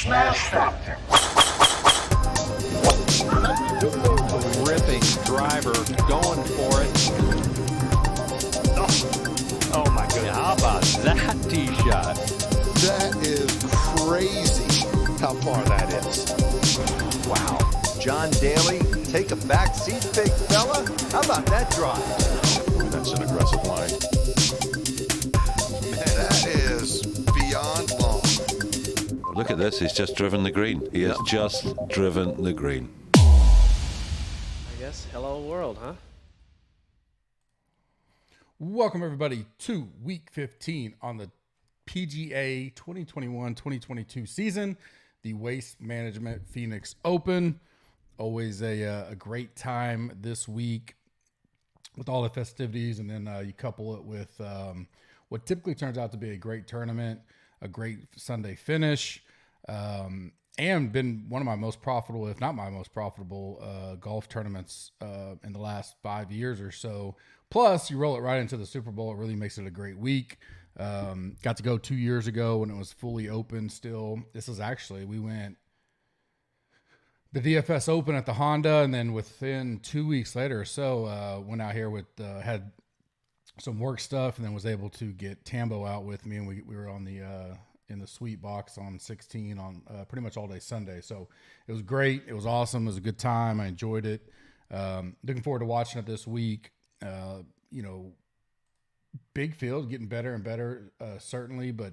smashed that. Ripping driver, going for it. Oh my goodness. How about that tee shot? That is crazy how far that is. Wow. John Daly, take a back seat, big fella. How about that drive? That's an aggressive line. Man, that is beyond long. Look at this. He's just driven the green. He has just driven the green. I guess hello world, huh? Welcome everybody to week 15 on the PGA 2021-2022 season, the Waste Management Phoenix Open. Always a great time this week with all the festivities, and then you couple it with what typically turns out to be a great tournament, a great Sunday finish, and been one of my most profitable, if not my most profitable, golf tournaments in the last 5 years or so. Plus, you roll it right into the Super Bowl. It really makes it a great week. Got to go 2 years ago when it was fully open still. This is actually, we went the DFS Open at the Honda, and then within 2 weeks later or so, went out here with, had some work stuff, and then was able to get Tambo out with me, and we were on the, in the suite box on 16 on pretty much all day Sunday. So it was great. It was awesome. It was a good time. I enjoyed it. Looking forward to watching it this week. You know, big field, getting better and better, certainly, but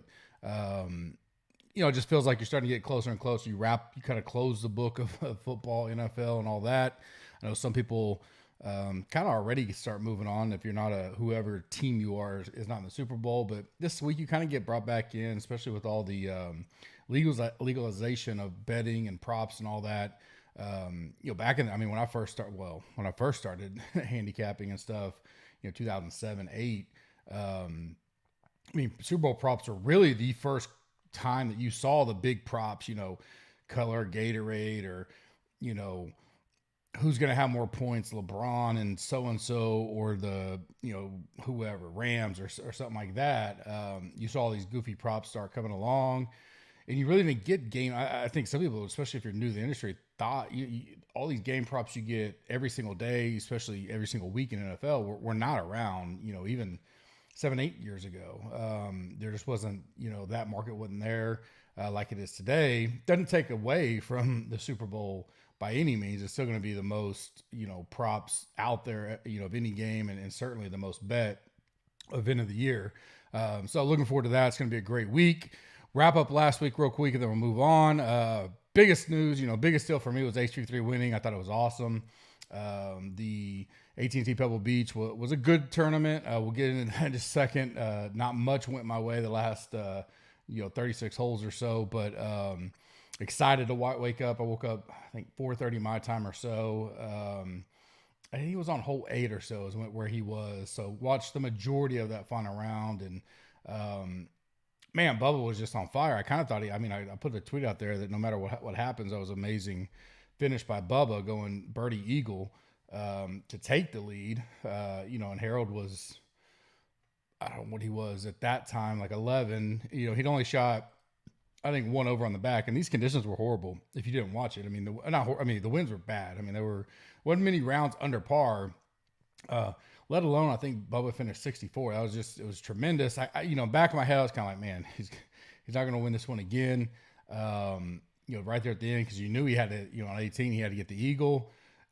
you know, it just feels like you're starting to get closer and closer. You kind of close the book of football, NFL, and all that. I know some people kind of already start moving on if you're not whoever team you are is not in the Super Bowl. But this week you kind of get brought back in, especially with all the legalization of betting and props and all that. You know, back in, I mean, when I first started handicapping and stuff, you know, 2007, 8, I mean, Super Bowl props are really the first time that you saw the big props, you know, color Gatorade, or, you know, who's going to have more points, LeBron and so, or the, you know, whoever, Rams or something like that. You saw these goofy props start coming along, and you really didn't get game. I think some people, especially if you're new to the industry, thought all these game props you get every single day, especially every single week in NFL, were not around, you know, even 7-8 years ago. There just wasn't, you know, that market wasn't there like it is today. Doesn't take away from the Super Bowl by any means. It's still going to be the most, you know, props out there, you know, of any game, and certainly the most bet event of the year. So looking forward to that. It's going to be a great week. Wrap up last week real quick, and then we'll move on. Biggest news, you know, biggest deal for me was H3 winning. I thought it was awesome. The AT&T Pebble Beach was a good tournament. We'll get into that in a second. Not much went my way the last, you know, 36 holes or so, but excited to wake up. I woke up, I think, 4:30 my time or so. I think he was on hole 8 or so is where he was. So watched the majority of that final round, and man, Bubba was just on fire. I kind of thought I put a tweet out there that no matter what happens, that was amazing finish by Bubba going birdie eagle to take the lead. You know, and Harold was, I don't know what he was at that time, like 11. You know, he'd only shot, I think, 1 over on the back, and these conditions were horrible if you didn't watch it. I mean, the winds were bad. I mean, there wasn't many rounds under par. Let alone, I think Bubba finished 64. It was tremendous. I you know, back in my head, I was kind of like, man, he's not going to win this one again. You know, right there at the end, because you knew he had to, you know, on 18, he had to get the eagle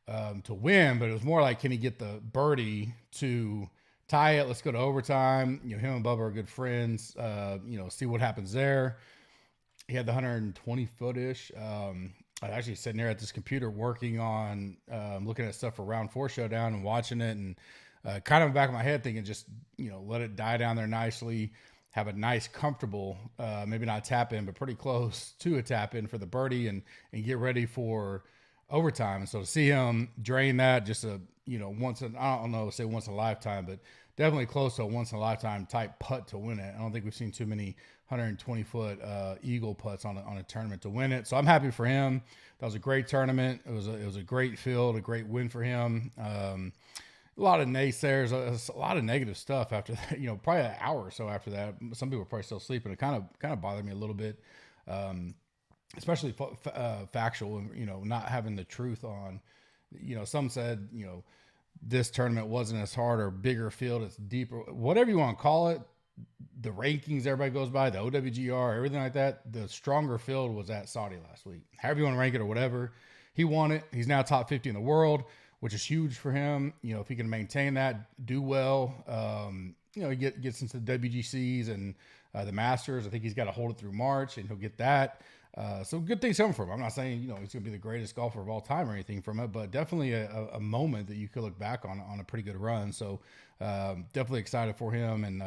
to win, but it was more like, can he get the birdie to tie it? Let's go to overtime. You know, him and Bubba are good friends. You know, see what happens there. He had the 120 foot-ish. I was actually sitting there at this computer working on looking at stuff for round 4 showdown and watching it, and kind of in the back of my head thinking, just, you know, let it die down there nicely, have a nice, comfortable, maybe not tap in, but pretty close to a tap in for the birdie, and get ready for overtime. And so to see him drain that, just a, you know, I don't know, say once in a lifetime, but definitely close to a once in a lifetime type putt to win it. I don't think we've seen too many 120 foot eagle putts on a tournament to win it. So I'm happy for him. That was a great tournament. It was a great field, a great win for him. A lot of naysayers, a lot of negative stuff after that, you know, probably an hour or so after that. Some people were probably still sleeping. It kind of bothered me a little bit. especially factual, and not having the truth on. Some said this tournament wasn't as hard or bigger field, it's deeper, whatever you want to call it. The rankings everybody goes by, the OWGR, everything like that. The stronger field was at Saudi last week. However you want to rank it or whatever, he won it. He's now top 50 in the world, which is huge for him. If he can maintain that, do well, he gets into the WGCs and the Masters. I think he's got to hold it through March, and he'll get that. So good things coming from him. I'm not saying he's going to be the greatest golfer of all time or anything from it, but definitely a moment that you could look back on a pretty good run. So definitely excited for him, and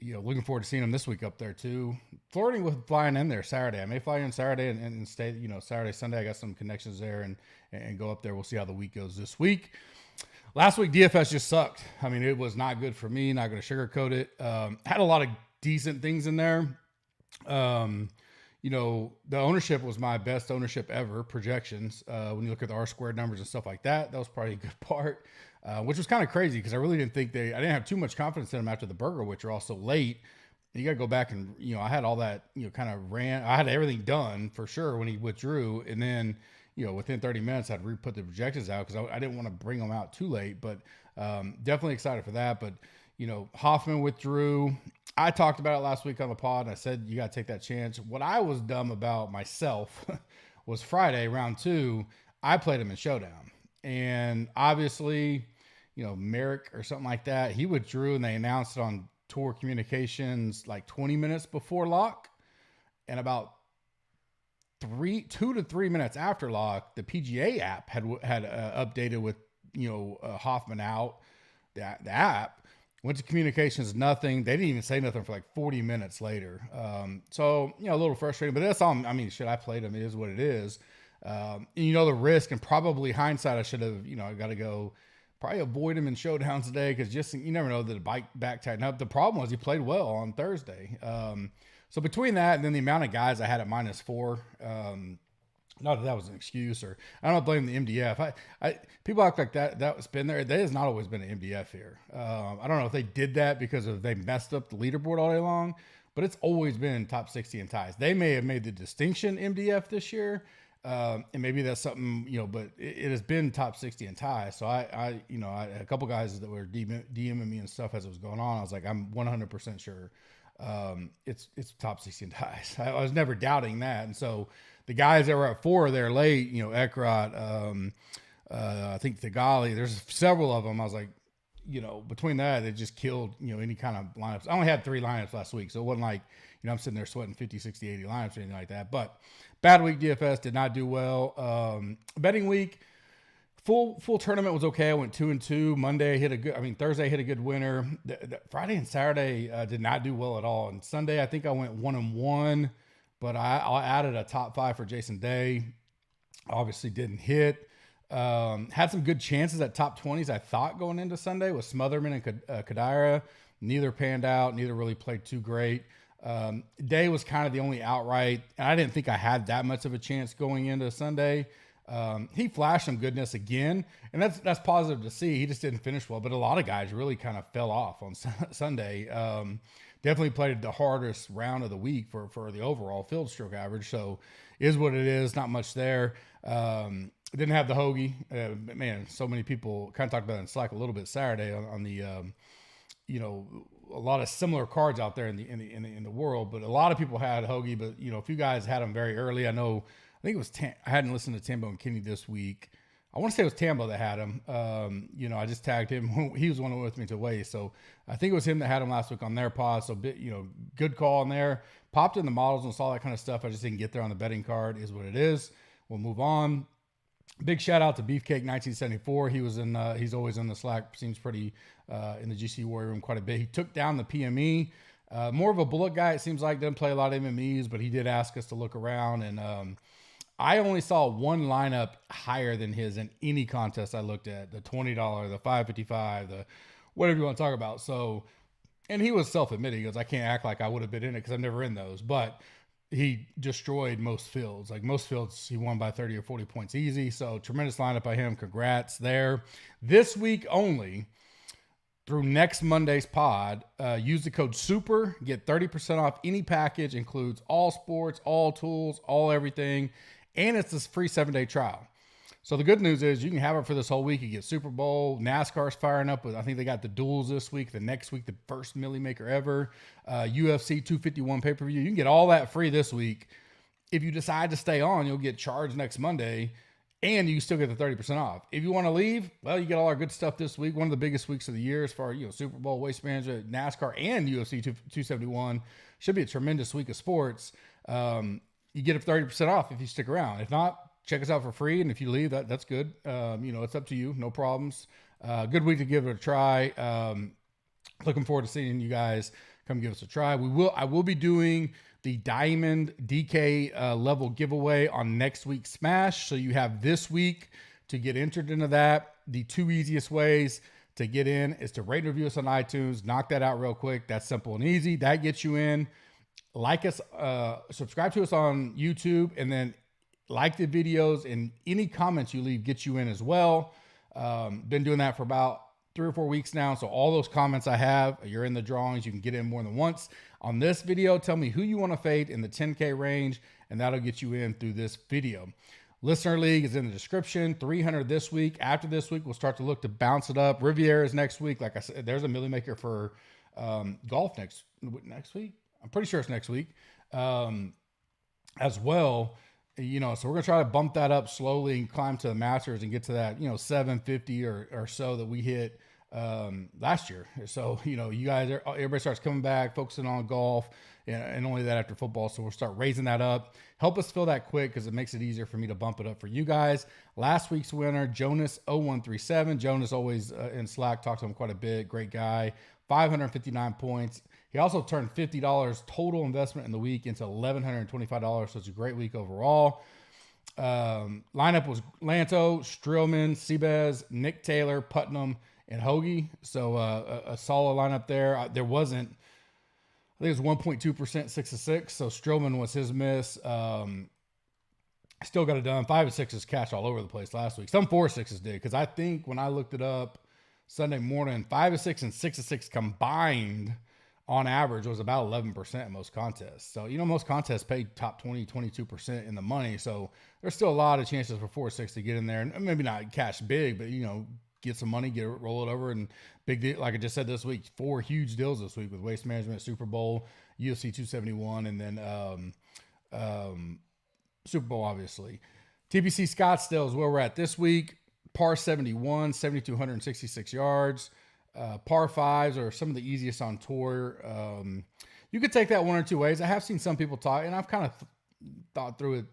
looking forward to seeing him this week up there too. Flirting with flying in there Saturday. I may fly in Saturday and stay, Saturday, Sunday. I got some connections there and go up there. We'll see how the week goes this week. Last week, DFS just sucked. I mean, it was not good for me. Not going to sugarcoat it. Had a lot of decent things in there. The ownership was my best ownership ever, projections. When you look at the R-squared numbers and stuff like that, that was probably a good part. Which was kind of crazy because I really didn't think I didn't have too much confidence in them after the burger, which are also late. You got to go back and, I had all that, kind of I had everything done for sure when he withdrew. And then, within 30 minutes, I'd re-put the projections out because I didn't want to bring them out too late. But definitely excited for that. But, Hoffman withdrew. I talked about it last week on the pod, and I said, you got to take that chance. What I was dumb about myself was Friday, round 2, I played him in Showdown. And obviously, Merrick or something like that, he withdrew, and they announced it on Tour Communications like 20 minutes before lock. And about 2 to 3 minutes after lock, the PGA app had updated with, Hoffman out. The app went to communications, nothing. They didn't even say nothing for like 40 minutes later. So, a little frustrating, but that's all. I mean, shit, I played him. It is what it is. The risk, and probably hindsight, I should have, I got to go probably avoid him in showdowns today because you never know that the bike back tighten up. The problem was he played well on Thursday. So between that and then the amount of guys I had at -4, not that was an excuse, or I don't blame the MDF. People act like that's been there. That has not always been an MDF here. I don't know if they did that because they messed up the leaderboard all day long, but it's always been top 60 in ties. They may have made the distinction MDF this year. And maybe that's something, but it has been top 60 in ties. So I had a couple guys that were DMing me and stuff as it was going on. I was like, I'm 100% sure it's top 60 in ties. I was never doubting that. And so the guys that were at 4 there late, Ekrot, I think Thegali, there's several of them. I was like, between that, they just killed, any kind of lineups. I only had 3 lineups last week, so it wasn't like, I'm sitting there sweating 50, 60, 80 lineups or anything like that. But bad week, DFS did not do well. Betting week, full tournament was okay. I went 2-2. Thursday hit a good winner. The Friday and Saturday did not do well at all. And Sunday, I think I went 1-1, but I added a top 5 for Jason Day. Obviously didn't hit. Had some good chances at top 20s, I thought, going into Sunday with Smotherman and Kadira. Neither panned out. Neither really played too great. Day was kind of the only outright, and I didn't think I had that much of a chance going into Sunday. He flashed some goodness again, and that's positive to see. He just didn't finish well, but a lot of guys really kind of fell off on Sunday. Definitely played the hardest round of the week for the overall field stroke average. So is what it is. Not much there. Didn't have the hoagie. Man, so many people kind of talked about it in Slack a little bit Saturday on the, a lot of similar cards out there in the world, but a lot of people had hoagie, but a few guys had them very early. I think it was I hadn't listened to Tambo and Kenny this week. I want to say it was Tambo that had him. I just tagged him. He was the one who went with me to Waze. So I think it was him that had him last week on their pod. So, good call on there. Popped in the models and saw that kind of stuff. I just didn't get there on the betting card. Is what it is. We'll move on. Big shout out to Beefcake 1974. He was he's always in the Slack. Seems pretty in the GC Warrior room quite a bit. He took down the PME. More of a bullet guy, it seems like. Doesn't play a lot of MMEs, but he did ask us to look around. And I only saw one lineup higher than his in any contest I looked at. The $20, the $5.55, the whatever you want to talk about. So, and he was self-admitting. He goes, I can't act like I would have been in it because I'm never in those. But he destroyed most fields. Like most fields, he won by 30 or 40 points easy. So tremendous lineup by him. Congrats there. This week only, through next Monday's pod, use the code SUPER, get 30% off any package, includes all sports, all tools, all everything, and it's this free 7-day trial. So the good news is you can have it for this whole week. You get Super Bowl, NASCAR's firing up with, I think they got the duels this week, the next week, the first Millie Maker ever, UFC 251 pay-per-view. You can get all that free this week. If you decide to stay on, you'll get charged next Monday, and you still get the 30% off. If you want to leave, well, you get all our good stuff this week. One of the biggest weeks of the year as far as, Super Bowl, Waste Management, NASCAR, and UFC 271. Should be a tremendous week of sports. You get a 30% off if you stick around. If not, check us out for free, and if you leave, that's good. It's up to you, no problems. Good week to give it a try. Looking forward to seeing you guys come give us a try. I will be doing the Diamond DK level giveaway on next week's Smash, so you have this week to get entered into that. The 2 easiest ways to get in is to rate and review us on iTunes. Knock that out real quick. That's simple and easy. That gets you in. Like us, subscribe to us on YouTube, and then like the videos, and any comments you leave gets you in as well. Been doing that for about 3 or 4 weeks now. So all those comments I have, you're in the drawings. You can get in more than once. On this video, tell me who you want to fade in the 10K range, and that'll get you in through this video. Listener League is in the description. 300 this week. After this week, we'll start to look to bounce it up. Riviera is next week. Like I said, there's a Millie Maker for golf next week. I'm pretty sure it's next week as well. So we're going to try to bump that up slowly and climb to the Masters and get to that, 750 or so that we hit last year. So, you guys, everybody starts coming back, focusing on golf, and only that after football. So we'll start raising that up. Help us fill that quick because it makes it easier for me to bump it up for you guys. Last week's winner, Jonas0137. Jonas always in Slack, talked to him quite a bit. Great guy. 559 points. He also turned $50 total investment in the week into $1,125. So it's a great week overall. Lineup was Lanto, Strillman, Seabez, Nick Taylor, Putnam, and Hoagie. So a solid lineup there. There wasn't, I think it was 1.2%, 6 to 6. So Strillman was his miss. Still got it done. 5 to 6s cash all over the place last week. Some 4 6s did, because I think when I looked it up Sunday morning, 5 to 6 and 6 to 6 combined on average was about 11% in most contests. So, most contests pay top 20, 22% in the money. So there's still a lot of chances for 4 6 to get in there, and maybe not cash big, but, get some money, roll it over, and big deal. Like I just said this week, 4 huge deals this week with Waste Management, Super Bowl, UFC 271, and then Super Bowl, obviously. TPC Scottsdale is where we're at this week. Par 71, 7,266 yards. Par 5s are some of the easiest on tour. You could take that one or two ways. I have seen some people talk, and I've kind of thought through it,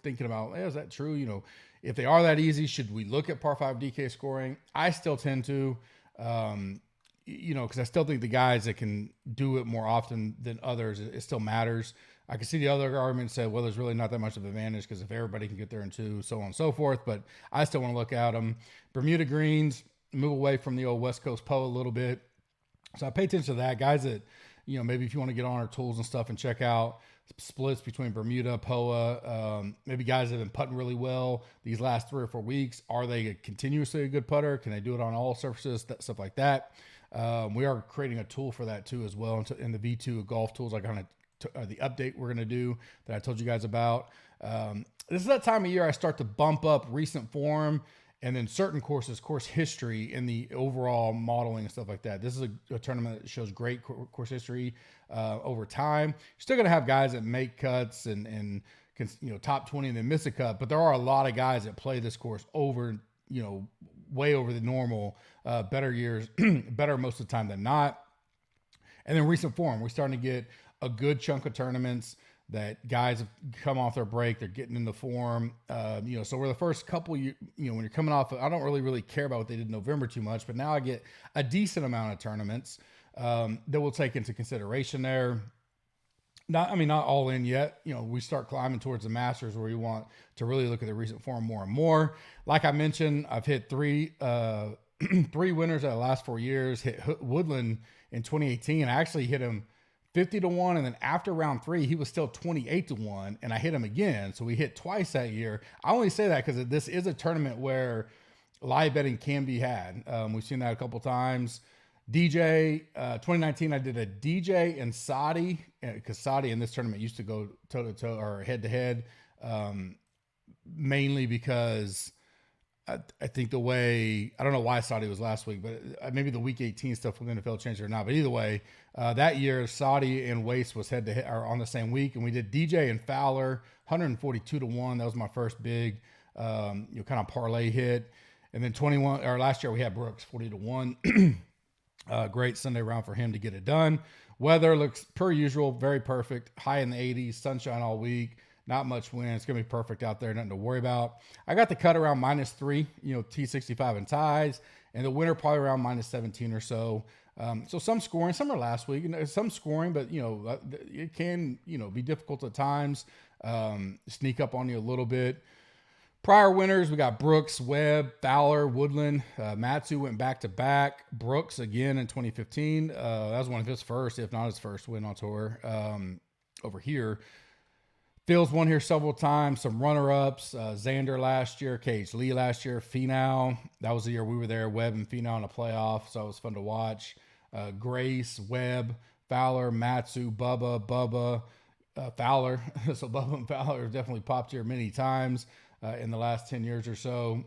thinking about, hey, is that true? If they are that easy, should we look at par 5 DK scoring? I still tend to, because I still think the guys that can do it more often than others, it still matters. I can see the other argument say, well, there's really not that much of an advantage because if everybody can get there in 2, so on and so forth, but I still want to look at them. Bermuda greens, move away from the old West Coast POA a little bit. So I pay attention to that. Guys that, maybe if you want to get on our tools and stuff and check out splits between Bermuda, POA, maybe guys that have been putting really well these last 3 or 4 weeks. Are they continuously a good putter? Can they do it on all surfaces? Stuff like that. We are creating a tool for that too as well in the V2 golf tools, like on the update we're going to do that I told you guys about. This is that time of year I start to bump up recent form and then certain courses, course history in the overall modeling and stuff like that. This is a tournament that shows great course history over time. You're still going to have guys that make cuts and top 20 and then miss a cut, but there are a lot of guys that play this course over, way over the normal, better years, better most of the time than not. And then recent form, we're starting to get a good chunk of tournaments that guys have come off their break. They're getting in the form, so we're the first couple, when you're coming off, I don't really care about what they did in November too much, but now I get a decent amount of tournaments that we'll take into consideration there. Not all in yet. We start climbing towards the Masters where we want to really look at the recent form more and more. Like I mentioned, I've hit 3 winners out of the last 4 years. Hit Woodland in 2018. I actually hit him 50 to 1, and then after round 3, he was still 28 to 1, and I hit him again. So we hit twice that year. I only say that because this is a tournament where live betting can be had. We've seen that a couple times. DJ 2019, I did a DJ and Saudi, because Saudi in this tournament used to go toe to toe or head to head, mainly because I think the way, I don't know why Saudi was last week, but maybe the week 18 stuff with the NFL changed or not. But either way, that year Saudi and Waste was head to head or on the same week, and we did DJ and Fowler 142-1. That was my first big kind of parlay hit. And then last year we had Brooks 40-1. Great Sunday round for him to get it done. Weather looks per usual, very perfect. High in the 80s, sunshine all week. Not much wind. It's going to be perfect out there. Nothing to worry about. I got the cut around -3, T65 and ties. And the winner probably around -17 or so. So some scoring. Some are last week. Some scoring, but, it can, be difficult at times. Sneak up on you a little bit. Prior winners, we got Brooks, Webb, Fowler, Woodland. Matsu went back-to-back. Brooks again in 2015. That was one of his first, if not his first win on tour over here. Fields won here several times. Some runner-ups. Xander last year. Cage Lee last year. Finau. That was the year we were there. Webb and Finau in the playoff, so it was fun to watch. Grace, Webb, Fowler, Matsu, Bubba, Fowler. So Bubba and Fowler have definitely popped here many times in the last 10 years or so.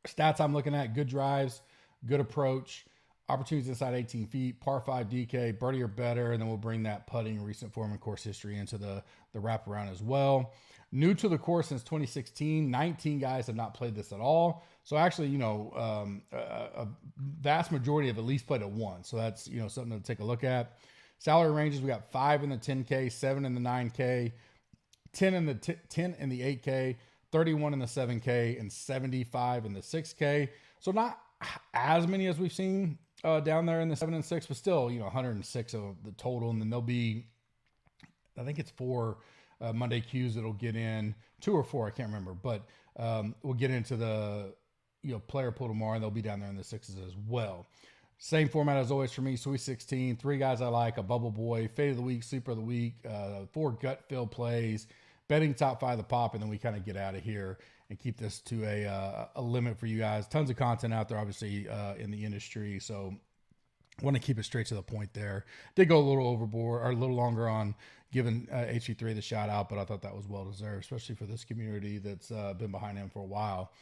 Stats I'm looking at: good drives, good approach, opportunities inside 18 feet, par 5 DK, birdie or better, and then we'll bring that putting, recent form, and course history into the wraparound as well. New to the course since 2016, 19 guys have not played this at all. So actually, a vast majority have at least played it once. So that's, something to take a look at. Salary ranges, we got 5 in the 10K, 7 in the 9K, 10 in the 10 in the 8K, 31 in the 7K, and 75 in the 6K. So not as many as we've seen down there in the 7 and 6, but still, 106 of the total. And then there'll be, I think it's 4 Monday Qs that'll get in, 2 or 4, I can't remember, but we'll get into the player pool tomorrow, and they'll be down there in the 6s as well. Same format as always for me. Sweet 16, 3 guys I like: a bubble boy, fade of the week, sleeper of the week, 4 gut fill plays, betting top 5 of the pop, and then we kind of get out of here and keep this to a limit for you guys. Tons of content out there, obviously, in the industry, so want to keep it straight to the point there. Did go a little overboard, or a little longer on giving HG3 the shout out, but I thought that was well deserved, especially for this community that's been behind him for a while.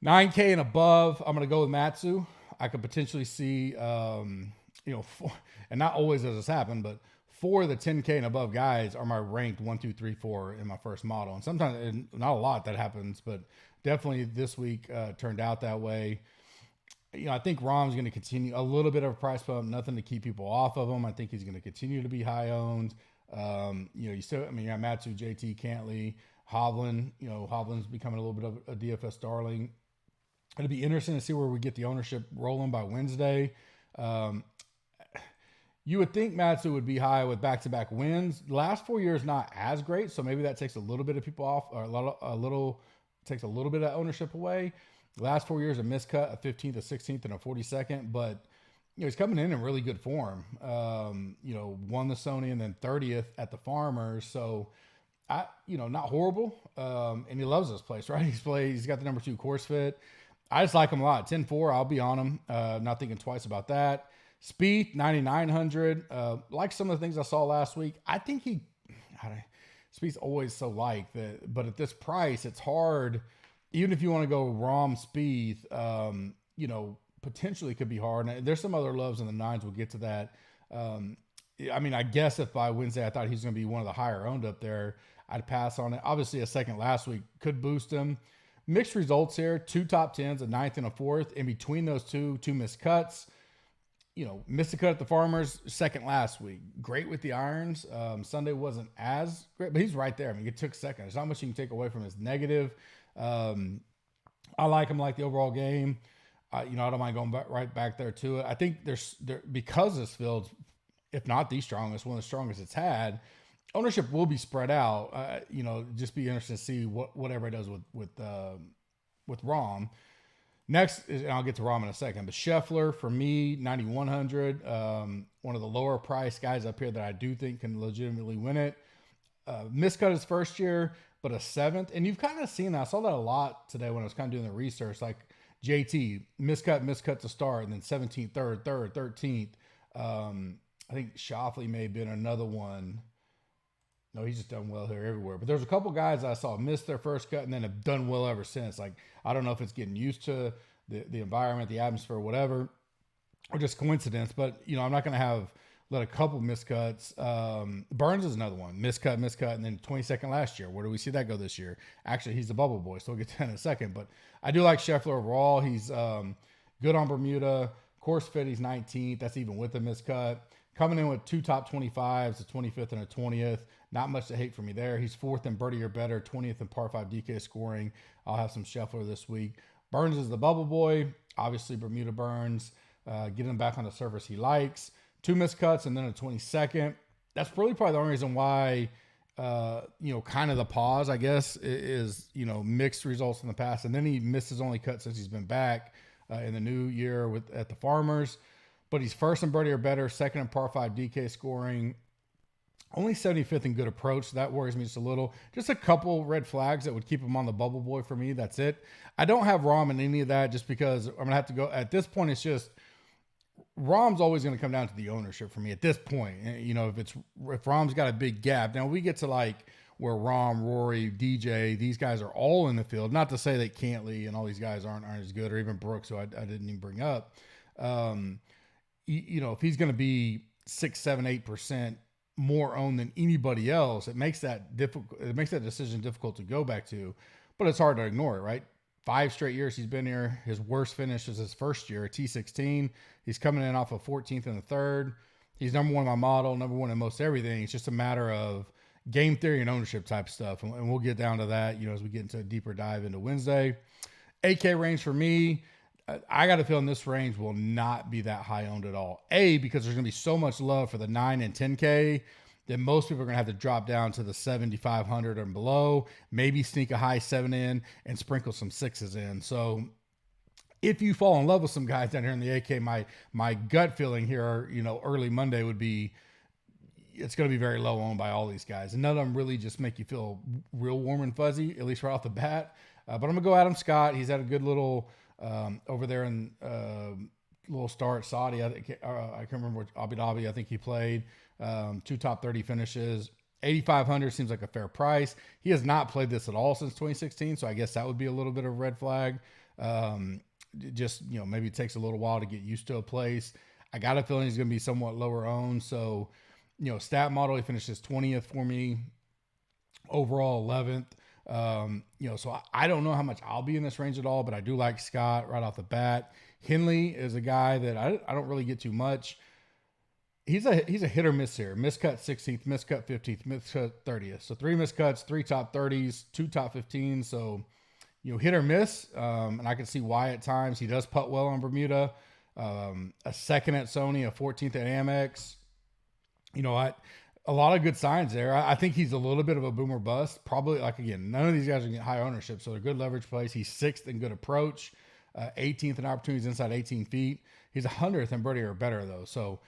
9K and above, I'm going to go with Matsu. I could potentially see, 4, and not always does this happen, but 4 of the 10K and above guys are my ranked 1, 2, 3, 4 in my first model. And sometimes, not a lot that happens, but definitely this week turned out that way. I think Rahm's going to continue a little bit of a price bump, nothing to keep people off of him. I think he's going to continue to be high owned. You got Matsu, JT, Cantley, Hovland. Hovland's becoming a little bit of a DFS darling. It'll be interesting to see where we get the ownership rolling by Wednesday. You would think Matsu would be high with back-to-back wins. The last 4 years not as great, so maybe that takes a little bit of people off, or takes a little bit of ownership away. The last 4 years, a miscut, a 15th, a 16th, and a 42nd, but he's coming in really good form. Won the Sony and then 30th at the Farmers, so not horrible. And he loves this place, right? He's got the number 2 course fit. I just like him a lot. 10-4, I'll be on him. Not thinking twice about that. Speed, 9,900. Like some of the things I saw last week. I think Speed's always so like that, but at this price, it's hard. Even if you want to go Rahm Speed, potentially could be hard. And there's some other loves in the 9s. We'll get to that. I guess if by Wednesday I thought he's going to be one of the higher owned up there, I'd pass on it. Obviously, a second last week could boost him. Mixed results here: 2 top 10s, a 9th and a 4th. In between those 2 missed cuts. Missed a cut at the Farmers, second last week. Great with the irons. Sunday wasn't as great, but he's right there. It took second. There's not much you can take away from his negative. I like him, like the overall game. I don't mind going right back there to it. I think because this field's, if not the strongest, one of the strongest it's had, ownership will be spread out. Just be interested to see what everybody does with Rahm. Next, and I'll get to Rahm in a second, but Scheffler, for me, 9,100. One of the lower price guys up here that I do think can legitimately win it. Miscut his first year, but a 7th. And you've kind of seen that. I saw that a lot today when I was kind of doing the research. Like, JT, miscut to start, and then 17th, 3rd, 13th. I think Shoffley may have been another one. No, he's just done well here everywhere. But there's a couple guys I saw miss their first cut and then have done well ever since. Like, I don't know if it's getting used to the environment, the atmosphere, whatever, or just coincidence. But, I'm not going to let a couple miscuts. Burns is another one. Miscut, and then 22nd last year. Where do we see that go this year? Actually, he's the bubble boy, so we'll get to that in a second. But I do like Scheffler overall. He's good on Bermuda. Course fit, he's 19th. That's even with the miscut. Coming in with 2 top 25s, a 25th and a 20th. Not much to hate for me there. He's 4th in birdie or better, 20th in par 5 DK scoring. I'll have some Scheffler this week. Burns is the bubble boy. Obviously, Bermuda Burns. Getting him back on the surface he likes. 2 miscuts and then a 22nd. That's really probably the only reason why, kind of the pause, I guess, is, mixed results in the past. And then he missed his only cut since he's been back in the new year at the Farmers. But he's 1st in birdie or better, 2nd in par 5 DK scoring. Only 75th in good approach. So that worries me just a little. Just a couple red flags that would keep him on the bubble boy for me. That's it. I don't have Rahm in any of that just because I'm going to have to go. At this point, it's just Rahm's always going to come down to the ownership for me at this point. If Rahm's got a big gap. Now we get to like where Rahm, Rory, DJ, these guys are all in the field. Not to say that Cantley and all these guys aren't as good, or even Brooks, who I didn't even bring up. If he's going to be 6, 7, 8% more owned than anybody else, it makes that difficult. It makes that decision difficult to go back to, but it's hard to ignore it, right? 5 straight years he's been here. His worst finish is his first year at T16. He's coming in off of 14th and the 3rd. He's number 1 in my model, number 1 in most everything. It's just a matter of game theory and ownership type stuff. And we'll get down to that, as we get into a deeper dive into Wednesday. 8K range for me, I got a feeling this range will not be that high owned at all. Because there's going to be so much love for the 9 and 10K that most people are going to have to drop down to the 7,500 and below, maybe sneak a high 7 in and sprinkle some 6s in. So if you fall in love with some guys down here in the AK, my gut feeling here, early Monday would be it's going to be very low owned by all these guys. And none of them really just make you feel real warm and fuzzy, at least right off the bat. But I'm going to go Adam Scott. He's had a good little over there in little star at Saudi. I can't remember which Abu Dhabi. I think he played 2 top 30 finishes. 8,500 seems like a fair price. He has not played this at all since 2016, so I guess that would be a little bit of a red flag. Maybe it takes a little while to get used to a place. I got a feeling he's going to be somewhat lower owned. So, stat model, he finishes 20th for me. Overall 11th. So I don't know how much I'll be in this range at all, but I do like Scott right off the bat. Henley is a guy that I don't really get too much. He's a hit or miss here. Miscut 16th, miscut 15th, miscut 30th. So 3 miscuts, 3 top 30s, 2 top 15s. So, hit or miss. And I can see why at times. He does putt well on Bermuda. A 2nd at Sony, a 14th at Amex. A lot of good signs there. I think he's a little bit of a boomer bust. Probably, none of these guys are getting high ownership, so they're good leverage plays. He's 6th in good approach, 18th in opportunities inside 18 feet. He's 100th in birdie or better, though. So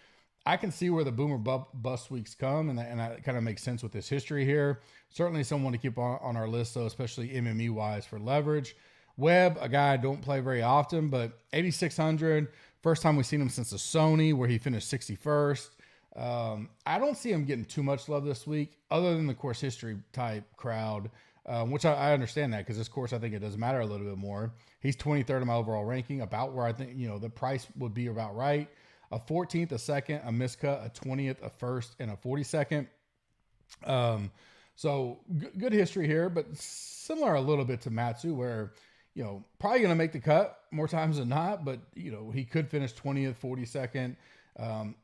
I can see where the boomer bust weeks come, and that kind of makes sense with his history here. Certainly someone to keep on our list, though, especially MME-wise for leverage. Webb, a guy I don't play very often, but 8,600. First time we've seen him since the Sony, where he finished 61st. I don't see him getting too much love this week, other than the course history type crowd, which I understand that because this course, I think it does matter a little bit more. He's 23rd in my overall ranking, about where I think, the price would be about right. A 14th, a 2nd, a miscut, a 20th, a 1st, and a 42nd. So good history here, but similar a little bit to Matsu, where, probably going to make the cut more times than not, but, he could finish 20th, 42nd.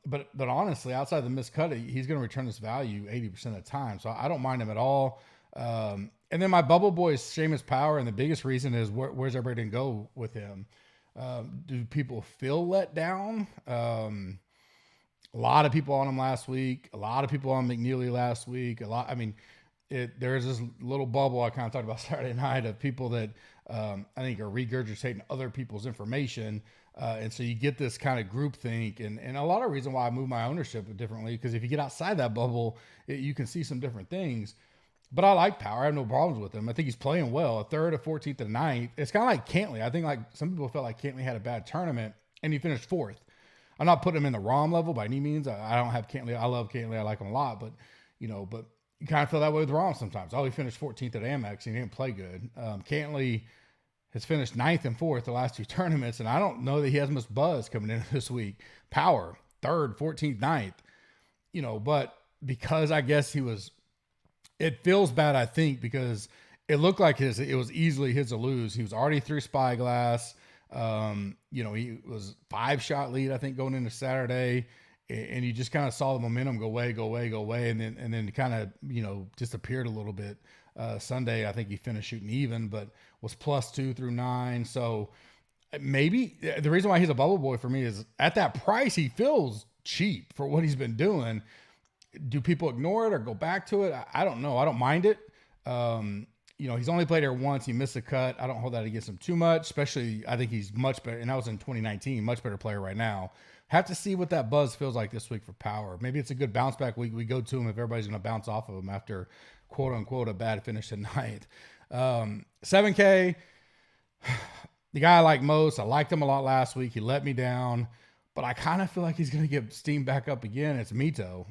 But honestly, outside the miscut, he's going to return this value 80% of the time. So I don't mind him at all. And then my bubble boy is Seamus Power. And the biggest reason is where's everybody going to go with him? Do people feel let down? A lot of people on him last week, a lot of people on McNeely last week, there's this little bubble I kind of talked about Saturday night of people that, I think are regurgitating other people's information. And so you get this kind of groupthink and a lot of reason why I move my ownership differently. Because if you get outside that bubble, you can see some different things. But I like Power. I have no problems with him. I think he's playing well. A third, a 14th, and a 9th. It's kind of like Cantley. I think like some people felt like Cantley had a bad tournament, and he finished 4th. I'm not putting him in the ROM level by any means. I don't have Cantley. I love Cantley. I like him a lot. But, but you kind of feel that way with ROM sometimes. Oh, he finished 14th at Amex, and he didn't play good. Cantley has finished 9th and 4th the last 2 tournaments, and I don't know that he has much buzz coming in this week. Power, 3rd, 14th, 9th. But because I guess it feels bad, I think, because it looked like it was easily his to lose. He was already through Spyglass. He was 5-shot lead, I think, going into Saturday, and you just kind of saw the momentum go away, and then kind of, disappeared a little bit. Sunday, I think he finished shooting even, but was +2 through 9. So maybe the reason why he's a bubble boy for me is at that price, he feels cheap for what he's been doing. Do people ignore it or go back to it? I don't know. I don't mind it. He's only played here once. He missed a cut. I don't hold that against him too much, especially I think he's much better. And that was in 2019, much better player right now. Have to see what that buzz feels like this week for Power. Maybe it's a good bounce back week. We go to him if everybody's going to bounce off of him after quote unquote a bad finish tonight. 7K, the guy I like most. I liked him a lot last week. He let me down. But I kind of feel like he's going to get steam back up again. It's Mito.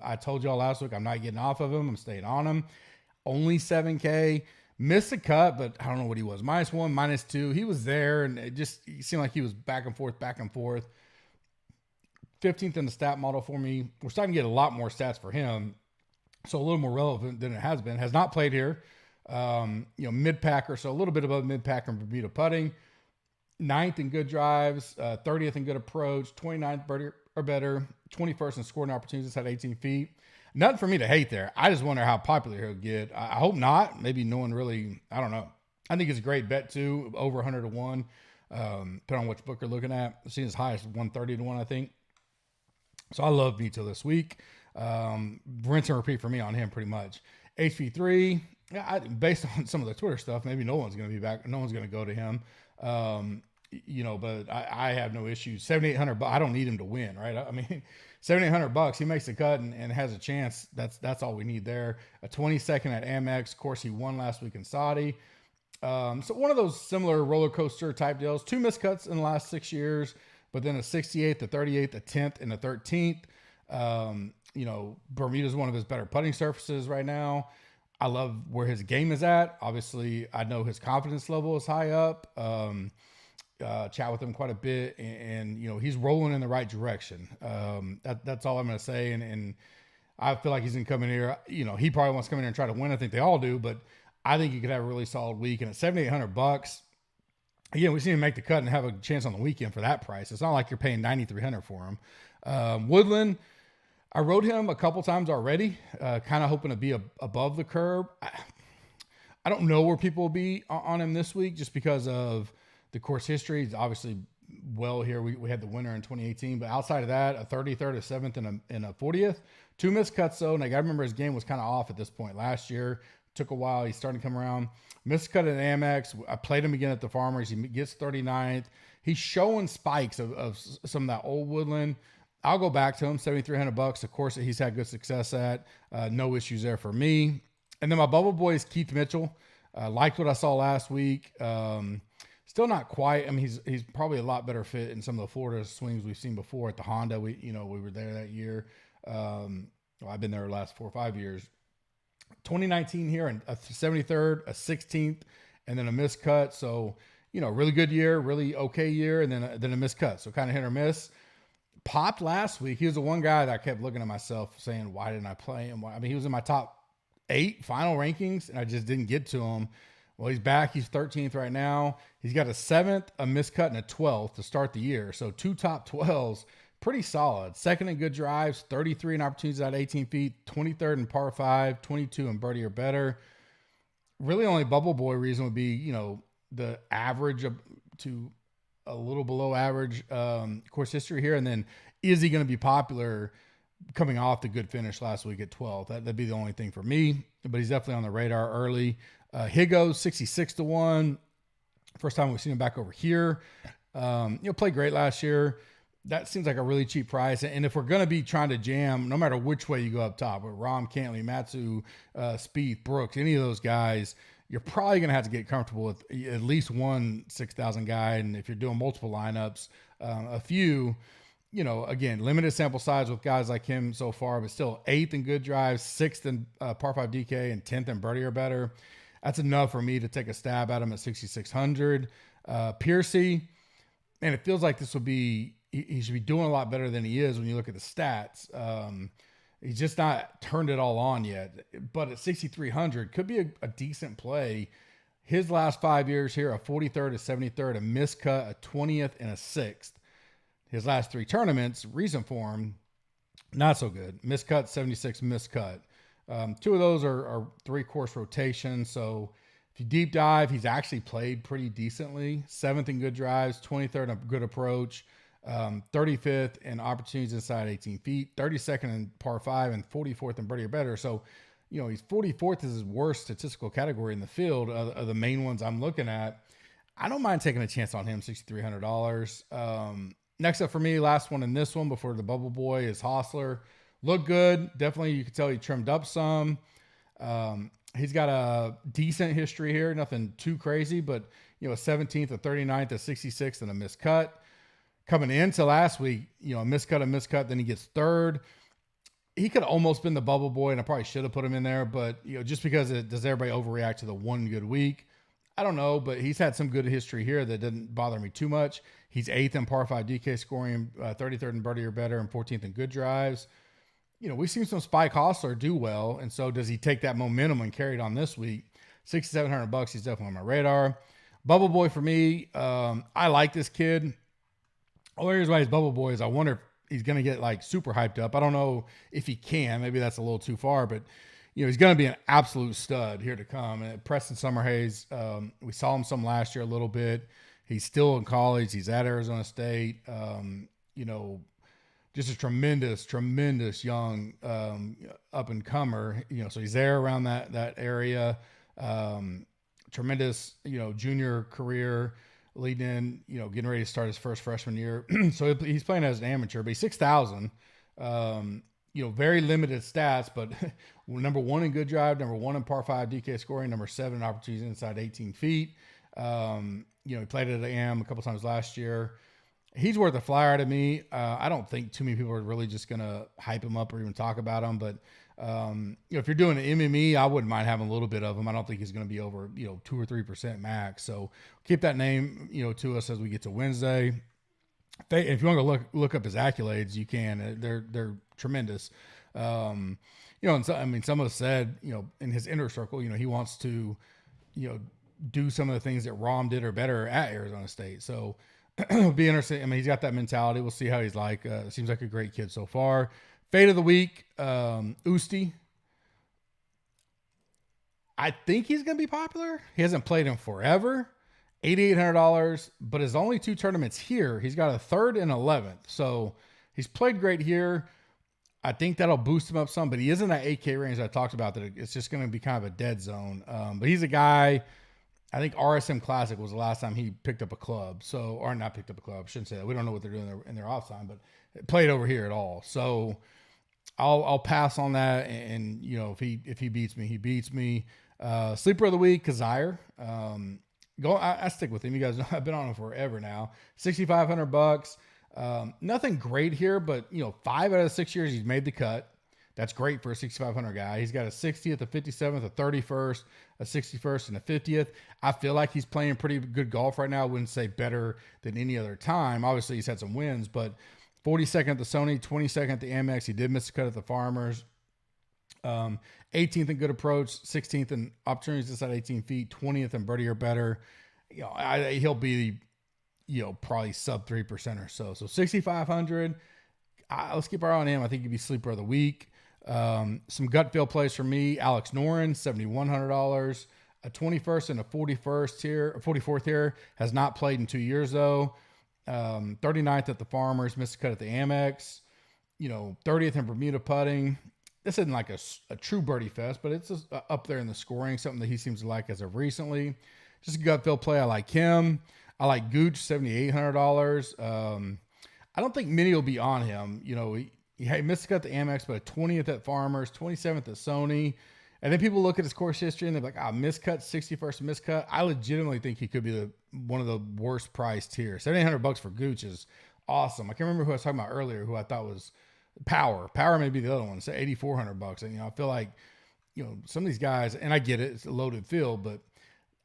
I told y'all last week I'm not getting off of him. I'm staying on him. Only 7K. Missed a cut, but I don't know what he was. -1, -2. He was there, and it seemed like he was back and forth. 15th in the stat model for me. We're starting to get a lot more stats for him, so a little more relevant than it has been. Has not played here. Mid-packer, so a little bit above mid-packer in Bermuda putting. 9th in good drives, 30th in good approach, 29th birdie or better, 21st in scoring opportunities at 18 feet. Nothing for me to hate there. I just wonder how popular he'll get. I hope not. Maybe no one really, I don't know. I think it's a great bet too, over 100 to 1, depending on which book you're looking at. I've seen as high as 130 to 1, I think. So I love Mito this week. Rinse and repeat for me on him pretty much. HV3, based on some of the Twitter stuff, maybe no one's going to be back. No one's going to go to him. But I have no issues. $7,800. I don't need him to win, right? I mean, $7,800. He makes the cut and has a chance. That's all we need there. A 22nd at Amex. Of course, he won last week in Saudi. So one of those similar roller coaster type deals. 2 missed cuts in the last 6 years, but then a 68th, a 38th, a 10th, and a 13th. Bermuda's one of his better putting surfaces right now. I love where his game is at. Obviously, I know his confidence level is high up. Chat with him quite a bit, and he's rolling in the right direction. That's all I'm going to say. And I feel like he's going to come in here. He probably wants to come in here and try to win. I think they all do, but I think he could have a really solid week. And at $7,800, again, we see him make the cut and have a chance on the weekend for that price. It's not like you're paying $9,300 for him. Woodland, I rode him a couple times already, kind of hoping to be above the curve. I don't know where people will be on him this week just because of the course history. He's obviously well here. We had the winner in 2018, but outside of that, a 33rd, a 7th, and a 40th. 2 missed cuts though, and I remember his game was kind of off at this point last year. Took a while. He's starting to come around. Missed cut at Amex. I played him again at the Farmers. He gets 39th. He's showing spikes of some of that old Woodland. I'll go back to him, $7,300. Of course, he's had good success at. No issues there for me. And then my bubble boy is Keith Mitchell. Liked what I saw last week. Still not quite. I mean, he's probably a lot better fit in some of the Florida swings we've seen before at the Honda. We were there that year. I've been there the last 4 or 5 years. 2019 here, and a 73rd, a 16th, and then a missed cut. So, really good year, really okay year, and then a missed cut. So kind of hit or miss. Popped last week. He was the one guy that I kept looking at myself saying, why didn't I play him? He was in my top 8 final rankings, and I just didn't get to him. Well, he's back. He's 13th right now. He's got a 7th, a missed cut, and a 12th to start the year. So 2 top 12s, pretty solid. 2nd in good drives, 33 in opportunities at 18 feet, 23rd in par 5, 22 in birdie or better. Really only bubble boy reason would be, the average to a little below average course history here. And then is he going to be popular coming off the good finish last week at 12th? That'd be the only thing for me, but he's definitely on the radar early. Higo, 66 to 1. First time we've seen him back over here. Played great last year. that seems like a really cheap price. And if we're going to be trying to jam, no matter which way you go up top, with Rahm, Cantley, Matsu, Spieth, Brooks, any of those guys, you're probably going to have to get comfortable with at least one 6,000 guy. And if you're doing multiple lineups, a few, again, limited sample size with guys like him so far, but still 8th in good drives, 6th in par 5 DK, and 10th in birdie or better. That's enough for me to take a stab at him at 6,600. Piercy, and it feels like this will be, he should be doing a lot better than he is when you look at the stats. He's just not turned it all on yet. But at 6,300, could be a decent play. His last 5 years here, a 43rd, a 73rd, a miscut, a 20th, and a 6th. His last 3 tournaments, recent form, not so good. Miscut, 76, miscut. 2 of those are 3-course rotations. So if you deep dive, he's actually played pretty decently. 7th in good drives, 23rd in a good approach. 35th in opportunities inside 18 feet, 32nd in par 5, and 44th in birdie or better. So, he's 44th is his worst statistical category in the field of the main ones I'm looking at. I don't mind taking a chance on him, $6,300. Next up for me, last one in this one before the bubble boy, is Hostler. Look good. Definitely, you can tell he trimmed up some. He's got a decent history here, nothing too crazy, but, a 17th, a 39th, a 66th, and a miscut. Coming into last week, a miscut, then he gets 3rd. He could have almost been the bubble boy, and I probably should have put him in there, but, just because does everybody overreact to the one good week? I don't know, but he's had some good history here that didn't bother me too much. He's 8th in par 5 DK scoring, 33rd in birdie or better, and 14th in good drives. We've seen some Spike Hostler do well, and so does he take that momentum and carry it on this week? $6,700, he's definitely on my radar. Bubble boy for me, I like this kid. Only reason why he's bubble boy is I wonder if he's going to get like super hyped up. I don't know if he can. Maybe that's a little too far, but he's going to be an absolute stud here to come. And Preston Summerhays, we saw him some last year a little bit. He's still in college. He's at Arizona State. Just a tremendous young up and comer. So he's there around that area. Tremendous, junior career. Leading in, getting ready to start his first freshman year. So he's playing as an amateur, but he's 6,000. Very limited stats, but number 1 in good drive, number 1 in par 5 DK scoring, number 7 in opportunities inside 18 feet. He played at AM a couple times last year. He's worth a flyer to me. I don't think too many people are really just going to hype him up or even talk about him, but if you're doing an MME, I wouldn't mind having a little bit of him. I don't think he's going to be over, 2 or 3% max. So keep that name, to us as we get to Wednesday. If you want to look up his accolades, you can. They're tremendous. And some have said, in his inner circle, he wants to, do some of the things that Rahm did or better at Arizona State. So it'll be interesting. He's got that mentality. We'll see how he's like. Seems like a great kid so far. Fade of the week, Usti. I think he's going to be popular. He hasn't played in forever. $8,800, but his only 2 tournaments here, he's got a 3rd and 11th. So he's played great here. I think that'll boost him up some, but he is in that 8K range that I talked about, that it's just going to be kind of a dead zone. But he's a guy, I think RSM Classic was the last time he picked up a club. So, or not picked up a club. I shouldn't say that. We don't know what they're doing in their off time, but played over here at all. So I'll pass on that. And if he beats me, he beats me. Sleeper of the week, Kazire. I stick with him. You guys know I've been on him forever now. $6,500. Nothing great here, but 5 out of 6 years he's made the cut. That's great for a 6,500 guy. He's got a 60th, a 57th, a 31st, a 61st, and a 50th. I feel like he's playing pretty good golf right now. I wouldn't say better than any other time. Obviously, he's had some wins, but 42nd at the Sony, 22nd at the Amex. He did miss a cut at the Farmers. 18th in good approach, 16th in opportunities inside 18 feet, 20th in birdie or better. He'll be, probably sub 3% or so. So 6,500. Let's keep our eye on him. I think he'd be sleeper of the week. Some gut feel plays for me. Alex Noren, $7,100. A 21st and a 44th here. Has not played in 2 years though. 39th at the Farmers, missed a cut at the Amex. 30th in Bermuda putting. This isn't like a true birdie fest, but it's just up there in the scoring, something that he seems to like as of recently. Just a gut feel play. I like him. I like Gooch, $7,800. I don't think many will be on him. You know, he missed the cut at the Amex, but a 20th at Farmers, 27th at Sony. And then people look at his course history and they're like, miscut, 61st miscut. I legitimately think he could be one of the worst priced here. $7,800 for Gooch is awesome. I can't remember who I was talking about earlier, who I thought was Power. Power may be the other one. So $8,400. And, I feel like, some of these guys, and I get it, it's a loaded field, but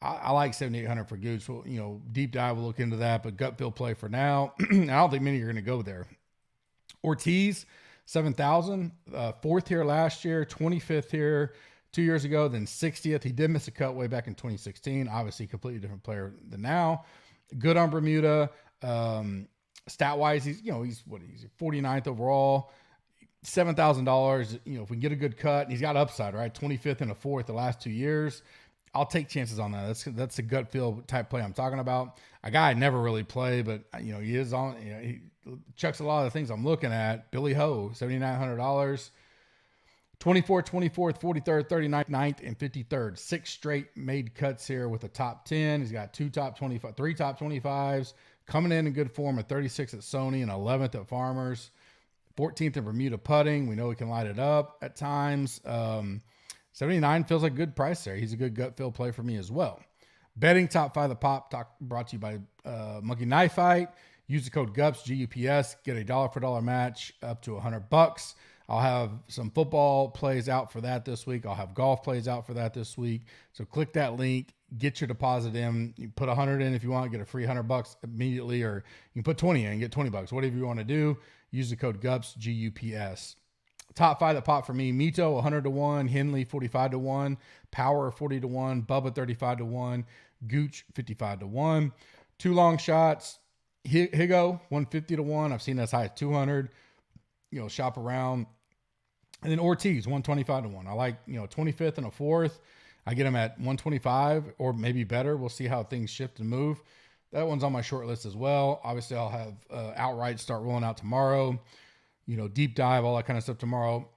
I like 7,800 for Gooch. So, deep dive, we'll look into that, but gut feel play for now. I don't think many are going to go there. Ortiz, 7,000, fourth here last year, 25th here 2 years ago, then 60th. He did miss a cut way back in 2016. Obviously, completely different player than now. Good on Bermuda. Stat wise, he's 49th overall. $7,000. If we can get a good cut, and he's got upside, right? 25th and a fourth the last 2 years. I'll take chances on that. That's a gut feel type play I'm talking about. A guy I never really play, but he is on. He chucks a lot of the things I'm looking at. Billy Ho, $7,900. 24th, 24th, 43rd, 39th, 9th, and 53rd. 6 straight made cuts here with a top 10. He's got 3 top 25s. Coming in good form at 36th at Sony and 11th at Farmers. 14th at Bermuda putting. We know he can light it up at times. 79 feels like a good price there. He's a good gut feel play for me as well. Betting top 5 the pop, brought to you by Monkey Knife Fight. Use the code GUPS, GUPS. Get a $1 for $1 match up to $100. I'll have some football plays out for that this week. I'll have golf plays out for that this week. So click that link, get your deposit in. You put 100 in if you want, get a free $100 immediately, or you can put 20 in and get $20. Whatever you want to do, use the code GUPS, GUPS. Top 5 that pop for me: Mito 100-1, Henley 45-1, Power 40-1, Bubba 35-1, Gooch 55-1. 2 long shots: Higo 150-1. I've seen as high as 200. Shop around. And then Ortiz 125-1. I like 25th and a 4th. I get him at 125 or maybe better. We'll see how things shift and move. That one's on my short list as well. Obviously, I'll have outright start rolling out tomorrow. Deep dive, all that kind of stuff tomorrow.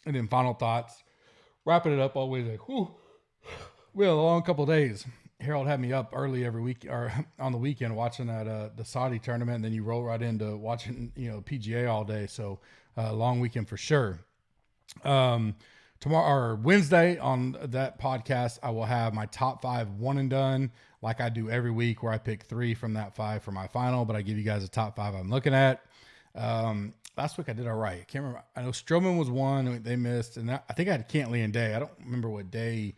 And then final thoughts. Wrapping it up always like, whew. We had a long couple of days. Harold had me up early every week or on the weekend watching that the Saudi tournament. And then you roll right into watching, PGA all day. So long weekend for sure. Tomorrow or Wednesday on that podcast, I will have my top 5 one and done, like I do every week, where I pick 3 from that 5 for my final, but I give you guys a top 5 I'm looking at. Last week I did all right. I can't remember. I know Stroman was one they missed, and I think I had Cantley and Day. I don't remember what Day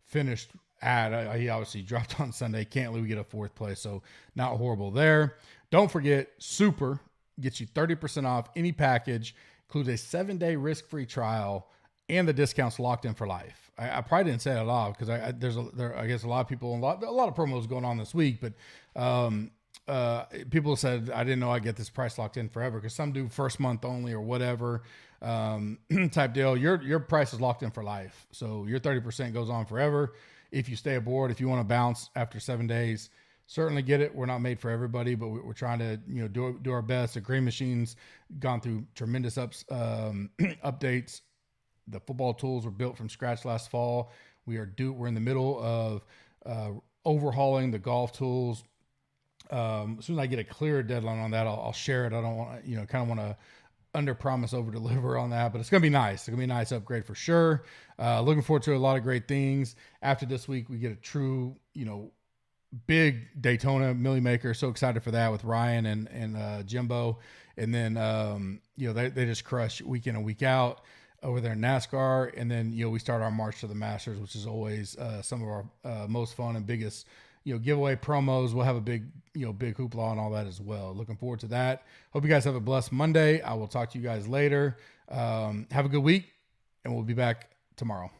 finished at. He obviously dropped on Sunday. Cantley, we get a 4th place, so not horrible there. Don't forget, Super gets you 30% off any package, includes a 7-day risk-free trial, and the discount's locked in for life. I probably didn't say it a lot because I guess a lot of people, a lot of promos going on this week, but people said I didn't know I get this price locked in forever, because some do first month only or whatever type deal. Your price is locked in for life, so your 30% goes on forever. If you stay aboard, if you want to bounce after 7 days, certainly get it. We're not made for everybody, but we're trying to do our best. The Green Machine's gone through tremendous updates. The football tools were built from scratch last fall. We're in the middle of overhauling the golf tools. As soon as I get a clear deadline on that, I'll share it. I don't want to, kind of want to under promise, over deliver on that, but it's going to be nice. It's going to be a nice upgrade for sure. Looking forward to a lot of great things. After this week, we get a true, big Daytona Millie Maker. So excited for that with Ryan and Jimbo. And then, they just crush week in and week out over there in NASCAR. And then, we start our march to the Masters, which is always some of our most fun and biggest giveaway promos. We'll have a big hoopla and all that as well. Looking forward to that. Hope you guys have a blessed Monday. I will talk to you guys later. Have a good week, and we'll be back tomorrow.